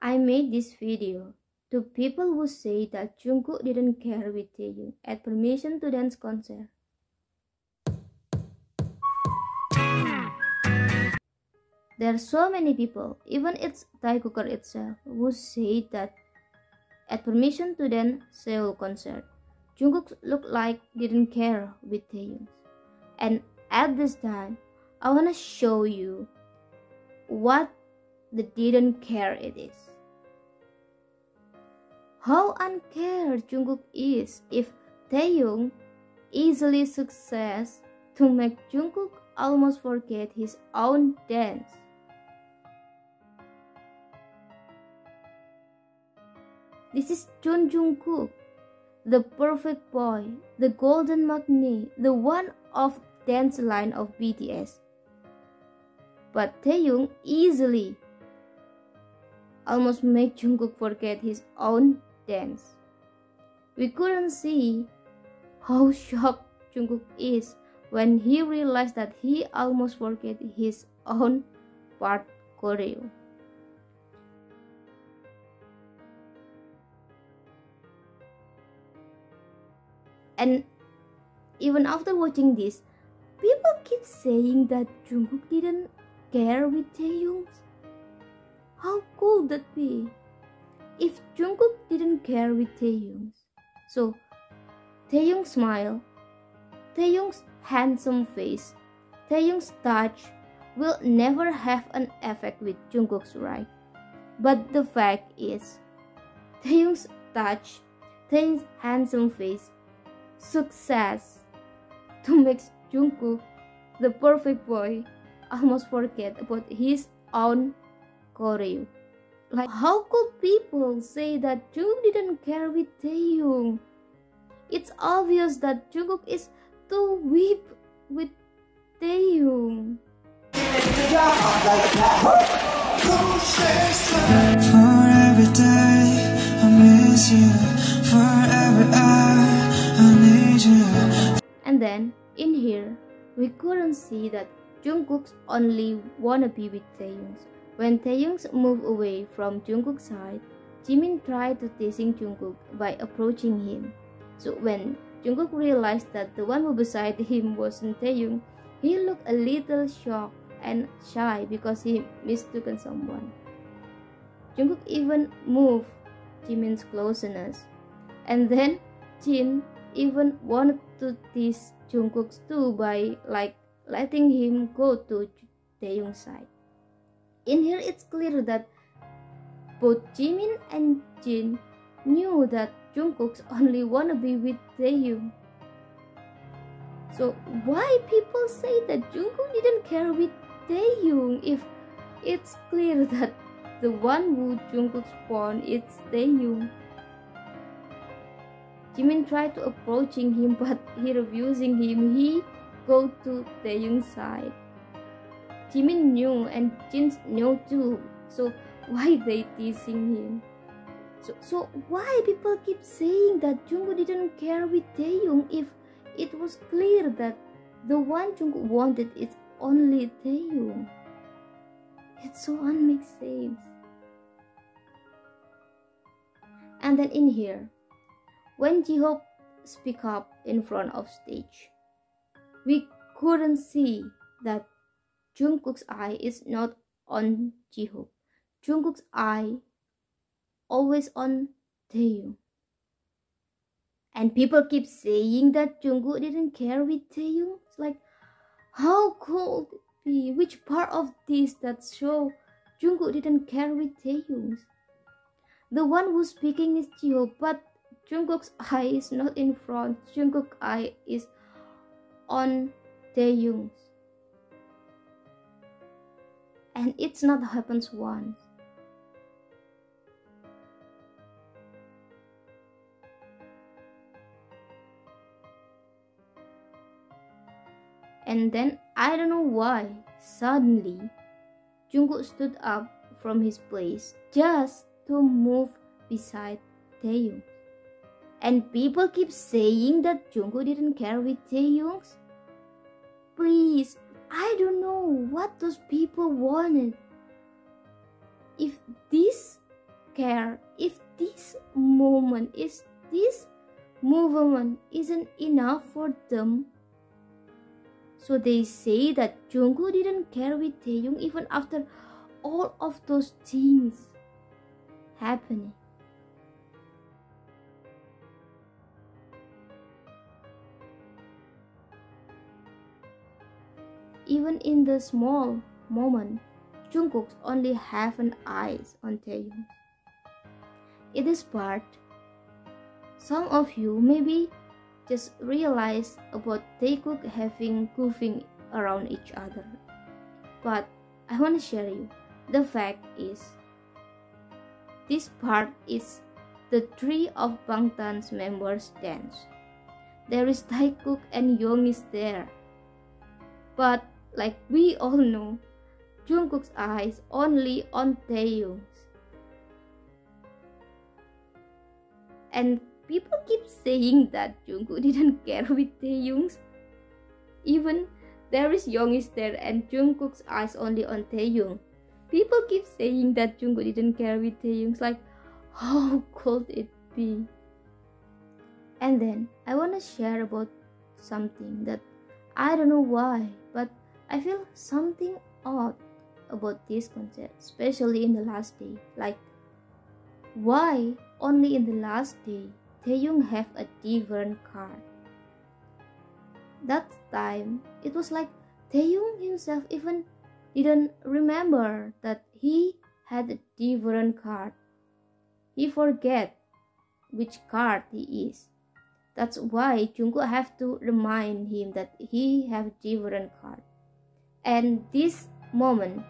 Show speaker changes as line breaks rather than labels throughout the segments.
I made this video to people who say that Jungkook didn't care with Taehyung at permission to dance concert. There are so many people, even it's Taekooker itself, who say that at permission to dance Seoul concert, Jungkook looked like didn't care with Taehyung. And at this time, I wanna show you what the didn't care it is. How uncared Jungkook is if Taehyung easily succeeds to make Jungkook almost forget his own dance. This is Jungkook, the perfect boy, the golden magnet, the one of dance line of BTS. But Taehyung easily almost made Jungkook forget his own dance. We couldn't see how shocked Jungkook is when he realized that he almost forget his own part choreo. And even after watching this, people keep saying that Jungkook didn't care with Taehyung. How could that be? If Jungkook didn't care with Taehyung, so Taehyung's smile, Taehyung's handsome face, Taehyung's touch will never have an effect with Jungkook's, right? But the fact is, Taehyung's touch, Taehyung's handsome face, success to make Jungkook, the perfect boy, almost forget about his own choreo. Like, how could people say that Jungkook didn't care with Taehyung? It's obvious that Jungkook is too weak with Taehyung.
For every day I miss you, for every hour I need you.
And then in here, we couldn't see that Jungkook's only wanna be with Taehyung. When Taehyung moved away from Jungkook's side, Jimin tried to teasing Jungkook by approaching him. So when Jungkook realized that the one who beside him wasn't Taehyung, he looked a little shocked and shy because he mistook someone. Jungkook even moved Jimin's closeness. And then Jin even wanted to tease Jungkook too by letting him go to Taehyung's side. In here, it's clear that both Jimin and Jin knew that Jungkook's only wanna be with Taehyung. So why people say that Jungkook didn't care with Taehyung if it's clear that the one who Jungkook's born is Taehyung? Jimin tried to approaching him, but he refusing him. He go to Taehyung's side. Jimin knew and Jin knew too. So why they teasing him? So why people keep saying that Jungkook didn't care with Taehyung if it was clear that the one Jungkook wanted is only Taehyung? It's so unmake sense. And then in here, when Jihope speak up in front of stage, we couldn't see that Jungkook's eye is not on Jihope. Jungkook's eye always on Taehyung. And people keep saying that Jungkook didn't care with Taehyung. It's like, how could it be? Which part of this that show Jungkook didn't care with Taehyung? The one who's speaking is Jihope, but Jungkook's eye is not in front. Jungkook's eye is on Taehyung. And it's not happens once. And then I don't know why suddenly Jungkook stood up from his place just to move beside Taehyung. And people keep saying that Jungkook didn't care with Taehyung. Please, I don't know what those people wanted. If this care if this movement isn't enough for them. So they say that Jungkook didn't care with Taehyung even after all of those things happening. Even in the small moment, Jungkook only have an eyes on Taehyung. In this part, some of you maybe just realize about Taekook having goofing around each other. But I want to share you, the fact is, this part is the three of Bangtan's members dance. There is Taekook and Young is there. But like we all know, Jungkook's eyes only on Taehyung's. And people keep saying that Jungkook didn't care with Taehyung's. Even there is Young is there and Jungkook's eyes only on Taehyung. People keep saying that Jungkook didn't care with Taehyung's. Like, how could it be? And then I want to share about something that I don't know why, but I feel something odd about this concert, especially in the last day. Like, why only in the last day Taehyung have a different card? That time it was like Taehyung himself even didn't remember that he had a different card. He forget which card he is. That's why Jungkook have to remind him that he have different card. And this moment,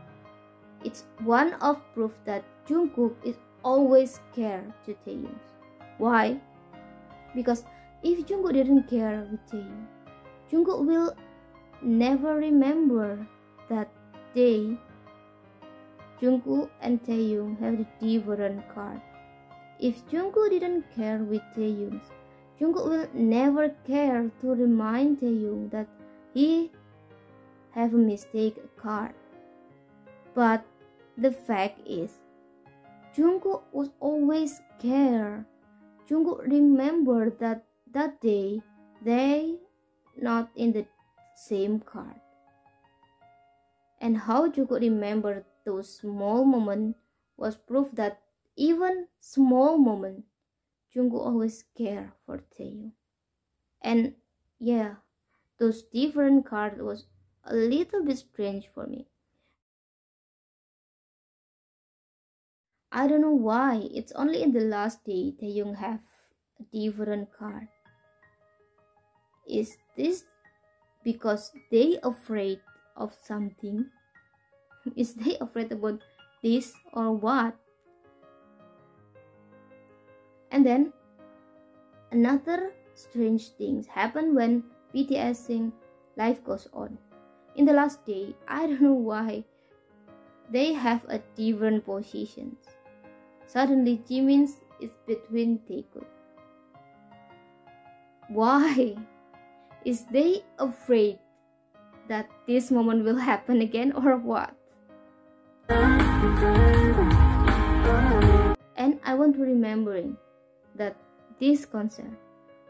it's one of proof that Jungkook is always care to Taehyung. Why? Because if Jungkook didn't care with Taehyung, Jungkook will never remember that day Jungkook and Taehyung have the different card. If Jungkook didn't care with Taehyung, Jungkook will never care to remind Taehyung that he have a mistake card. But the fact is, Jungkook was always care. Jungkook remembered that that day they not in the same card. And how Jungkook remembered those small moments was proof that even small moment, Jungkook always care for Taehyung. And yeah, those different cards was a little bit strange for me. I don't know why it's only in the last day Taehyung have a different card. Is this because they afraid of something? Is they afraid about this or what? And then another strange things happen when BTS sing Life Goes On. In the last day, I don't know why they have a different positions. Suddenly Jimin is between Taekook. Why? Is they afraid that this moment will happen again or what? And I want to remembering that this concert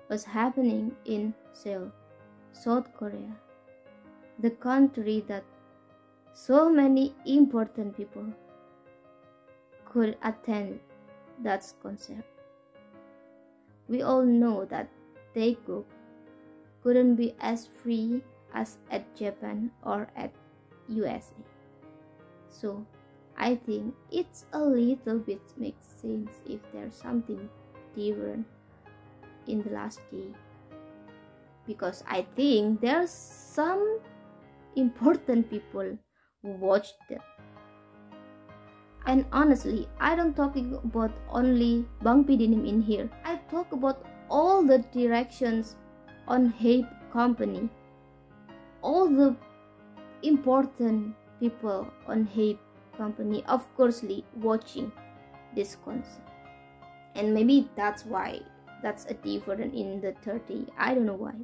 was happening in Seoul, South Korea, the country that so many important people could attend that concert. We all know that Taekook couldn't be as free as at Japan or at USA. So I think it's a little bit makes sense if there's something different in the last day, because I think there's some important people who watched them. And honestly, I don't talking about only Bang Pidinim in here. I talk about all the directions on Hype company, all the important people on Hype company, of course, watching this concert. And maybe that's why that's a different in the 30. I don't know why.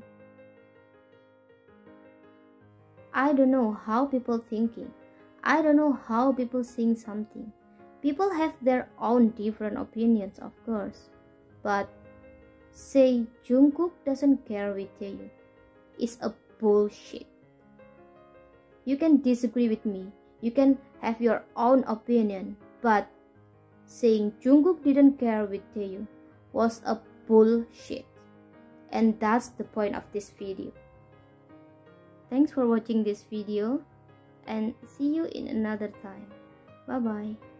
I don't know how people thinking. I don't know how people sing something. People have their own different opinions, of course, but say Jungkook doesn't care with Taehyung is a bullshit. You can disagree with me, you can have your own opinion, but saying Jungkook didn't care with Taehyung was a bullshit. And that's the point of this video. Thanks for watching this video and see you in another time. Bye bye.